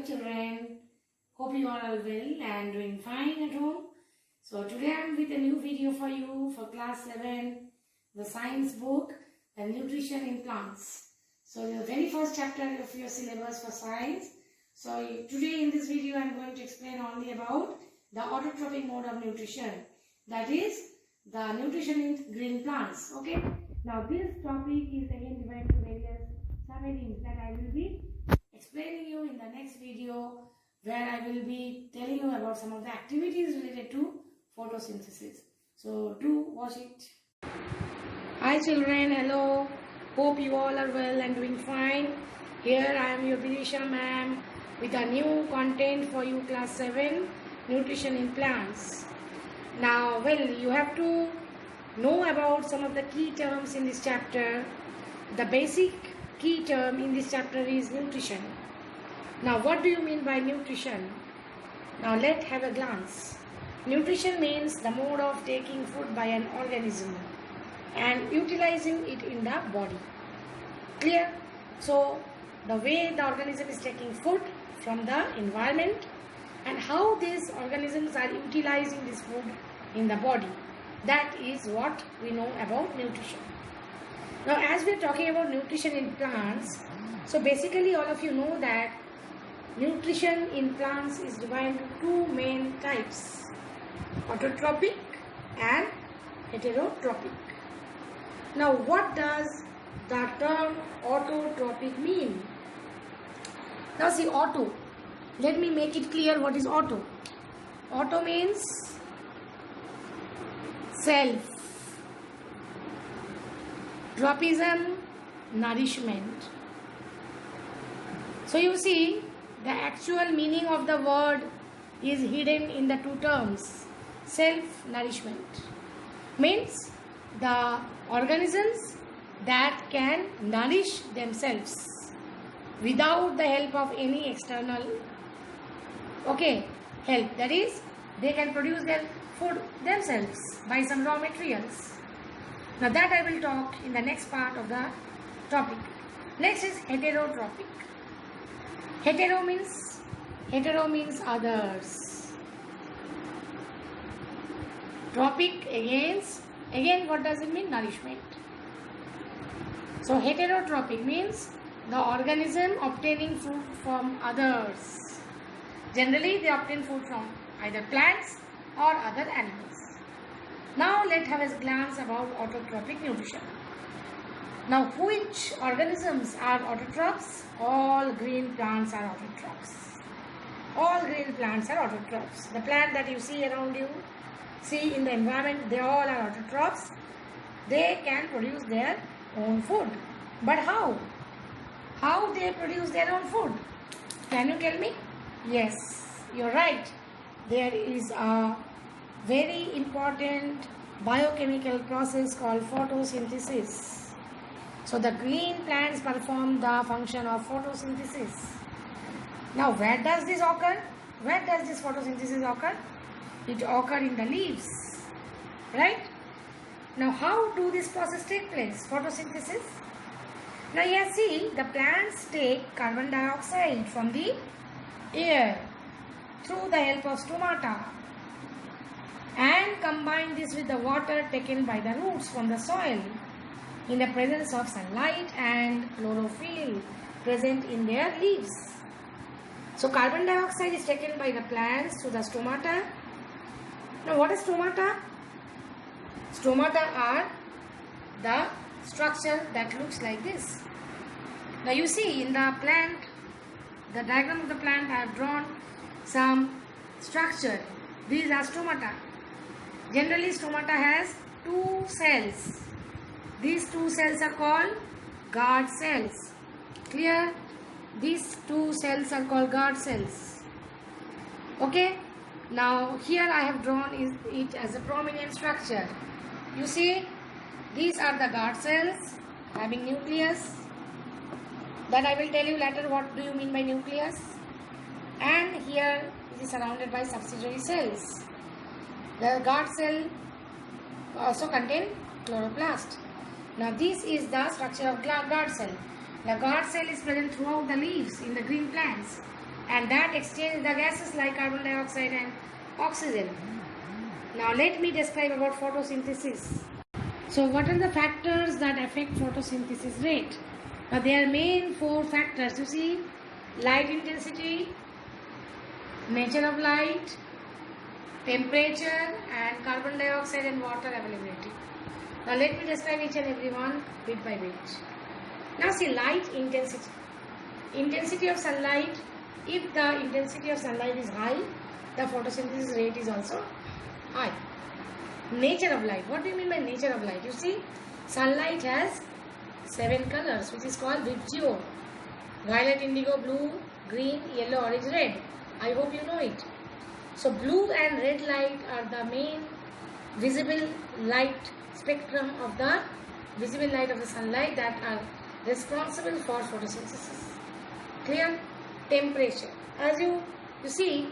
Children, hope you all are well and doing fine at home. So today I am with a new video for you for class 7, the science book, the nutrition in plants. So the very first chapter of your syllabus for science. So today in this video I am going to explain only about the autotrophic mode of nutrition, that is the nutrition in green plants. Okay. Now this topic is again divided to various subheadings that I will be explaining you in the next video, where I will be telling you about some of the activities related to photosynthesis. So do watch it. Hi children, hello. Hope you all are well and doing fine. Here I am your Birisha ma'am with a new content for you, class 7, nutrition in plants. Now, well, you have to know about some of the key terms in this chapter. The basic key term in this chapter is nutrition. Now, what do you mean by nutrition? Now, let's have a glance. Nutrition means the mode of taking food by an organism and utilizing it in the body. Clear? So, the way the organism is taking food from the environment and how these organisms are utilizing this food in the body. That is what we know about nutrition. Now, as we are talking about nutrition in plants, so basically all of you know that nutrition in plants is divided into two main types, autotrophic and heterotrophic. Now, what does the term autotrophic mean? Now see, auto, let me make it clear what is auto. Auto means self. Tropism, nourishment. So you see, the actual meaning of the word is hidden in the two terms. Self-nourishment means the organisms that can nourish themselves without the help of any external help. That is, they can produce their food themselves by some raw materials. Now that I will talk in the next part of the topic. Next is heterotrophic. Hetero means others. Trophic again what does it mean? Nourishment. So heterotrophic means the organism obtaining food from others. Generally they obtain food from either plants or other animals. Now let's have a glance about autotrophic nutrition. Now, which organisms are autotrophs? All green plants are autotrophs. All green plants are autotrophs. The plant that you see around you, see in the environment, they all are autotrophs. They can produce their own food. But how? How they produce their own food? Can you tell me? Yes, you're right. There is a very important biochemical process called photosynthesis. So the green plants perform the function of photosynthesis. Now where does this occur? Where does this photosynthesis occur? It occurs in the leaves, right? Now how do this process take place? Photosynthesis. Now here see, the plants take carbon dioxide from the air through the help of stomata and combine this with the water taken by the roots from the soil in the presence of sunlight and chlorophyll present in their leaves. So carbon dioxide is taken by the plants to the stomata. Now what is stomata? Stomata are the structure that looks like this. Now you see in the plant, the diagram of the plant, I have drawn some structure. These are stomata. Generally stomata has two cells. These two cells are called guard cells. Clear? These two cells are called guard cells. Okay? Now here I have drawn it as a prominent structure. You see, these are the guard cells having nucleus. That I will tell you later what do you mean by nucleus. And here it is surrounded by subsidiary cells. The guard cell also contain chloroplast. Now this is the structure of guard cell. The guard cell is present throughout the leaves in the green plants. and that exchange the gases like carbon dioxide and oxygen. Now let me describe about photosynthesis. So what are the factors that affect photosynthesis rate? Now there are main 4 factors. You see, light intensity, nature of light, temperature, and carbon dioxide and water availability. Now let me describe each and every one bit by bit. Now see, light intensity. Intensity of sunlight. If the intensity of sunlight is high, the photosynthesis rate is also high. Nature of light. What do you mean by nature of light? You see, sunlight has 7 colors, which is called Vibgeo. Violet, indigo, blue, green, yellow, orange, red. I hope you know it. So blue and red light are the main visible light spectrum of the visible light of the sunlight that are responsible for photosynthesis. Clear? Temperature. As you see,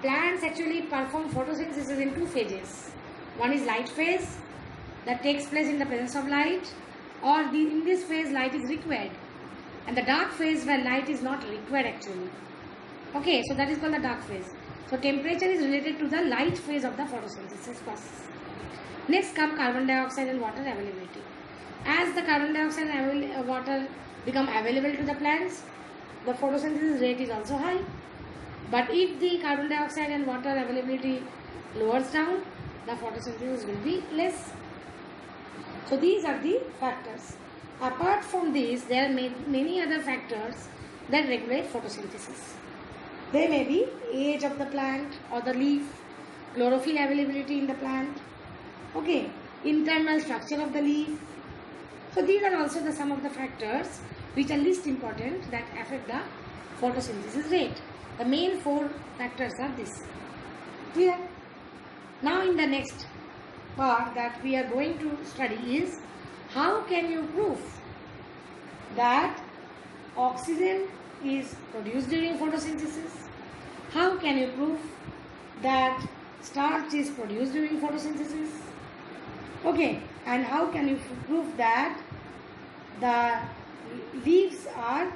plants actually perform photosynthesis in 2 phases. One is light phase that takes place in the presence of light, or in this phase light is required, and the dark phase where light is not required actually. Okay, so that is called the dark phase. So temperature is related to the light phase of the photosynthesis process. Next come carbon dioxide and water availability. As the carbon dioxide and water become available to the plants, the photosynthesis rate is also high. But if the carbon dioxide and water availability lowers down, the photosynthesis will be less. So these are the factors. Apart from these, there are many other factors that regulate photosynthesis. They may be age of the plant or the leaf, chlorophyll availability in the plant, okay, internal structure of the leaf. So these are also some of the factors which are least important that affect the photosynthesis rate. The main 4 factors are this. Clear? Now in the next part that we are going to study is how can you prove that oxygen is produced during photosynthesis? How can you prove that starch is produced during photosynthesis? Okay, and how can you prove that the leaves are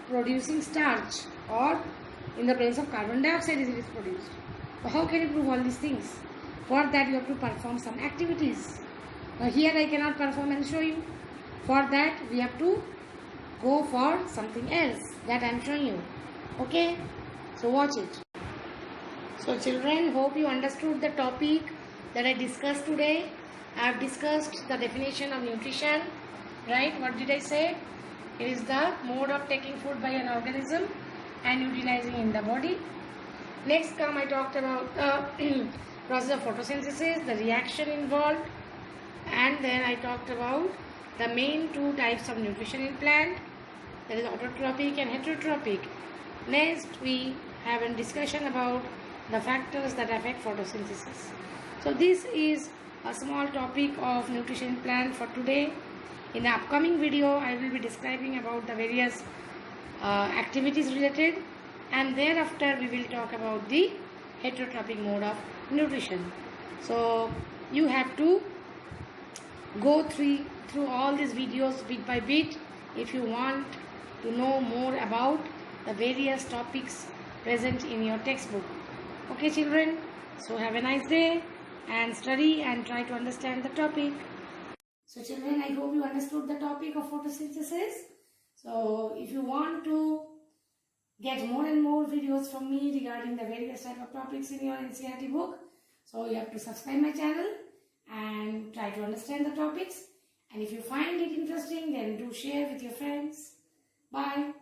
producing starch, or in the presence of carbon dioxide it is produced? So how can you prove all these things? For that you have to perform some activities. Now here I cannot perform and show you. For that we have to go for something else that I am showing you. Okay, so watch it. So children, hope you understood the topic that I discussed today. I have discussed the definition of nutrition, right? What did I say? It is the mode of taking food by an organism and utilizing in the body. Next I talked about the process of photosynthesis, the reaction involved, and then I talked about the main 2 types of nutrition in plant, that is autotrophic and heterotrophic. Next we have a discussion about the factors that affect photosynthesis. So this is a small topic of nutrition in plant for today. In the upcoming video I will be describing about the various activities related, and thereafter we will talk about the heterotrophic mode of nutrition. So you have to go through all these videos bit by bit if you want to know more about the various topics present in your textbook. Okay children, so have a nice day and study and try to understand the topic. So children, I hope you understood the topic of photosynthesis. So if you want to get more and more videos from me regarding the various type of topics in your NCERT book, so you have to subscribe my channel and try to understand the topics. And if you find it interesting, then do share with your friends. Bye.